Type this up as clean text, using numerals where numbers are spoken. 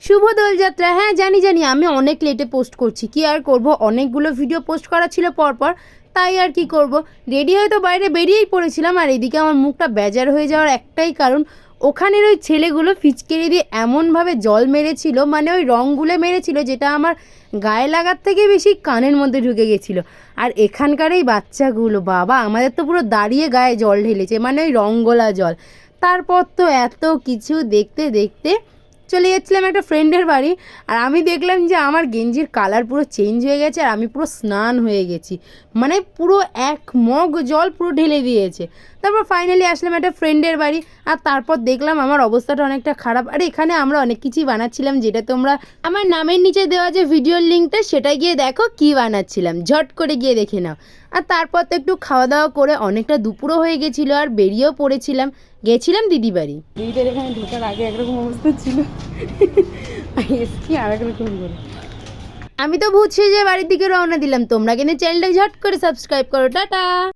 শুভ দোলযাত্রা। হ্যাঁ জানি জানি, আমি অনেক লেটে পোস্ট করছি, কি আর করব, অনেকগুলো ভিডিও পোস্ট করা ছিল পরপর, তাই আর কি করব। রেডি হয়ে তো বাইরে বেরিয়েই পড়েছিলাম, আর এদিকে আমার মুখটা বেজার হয়ে যাওয়ার একটাই কারণ, ওখানের ওই ছেলেগুলো ফিচকেরি দিয়ে এমনভাবে জল মেরেছিল, মানে ওই রঙগুলো মেরেছিল যেটা আমার গায়ে লাগার থেকে বেশি কানের মধ্যে ঢুকে গেছিলো। আর এখানকার এই বাচ্চাগুলো, বাবা আমাদের তো পুরো দাঁড়িয়ে গায়ে জল ঢেলেছে, মানে ওই রঙগোলা জল। তারপর তো এত কিছু দেখতে দেখতে চলে যাচ্ছিলাম একটা ফ্রেন্ডের বাড়ি, আর আমি দেখলাম যে আমার গেঞ্জির কালার পুরো চেঞ্জ হয়ে গেছে, আর আমি পুরো স্নান হয়ে গেছি, মানে পুরো এক মগ জল পুরো ঢেলে দিয়েছে। তারপর ফাইনালি আসলাম একটা ফ্রেন্ডের বাড়ি, আর তারপর দেখলাম আমার অবস্থাটা অনেকটা খারাপ। আর এখানে আমরা অনেক কিছুই বানাচ্ছিলাম, যেটা তোমরা আমার নামের নিচে দেওয়া যে ভিডিওর লিঙ্কটা সেটা গিয়ে দেখো কি বানাচ্ছিলাম, ঝট করে গিয়ে দেখে নাও। আর তারপর তো একটু খাওয়া দাওয়া করে অনেকটা দুপুরও হয়ে গেছিলো, আর বেরিয়েও পড়েছিলাম, গেছিলাম দিদি বাড়ি। দিদিদের এখানে ঢোকার আগে একরকম অবস্থা ছিল, এসছি আর একরকম করে। আমি তো ভূত সেজে বাড়ির দিকে রওনা দিলাম, তোমরা কিন্তু চ্যানেলটা ঝট করে সাবস্ক্রাইব করো। টাটা।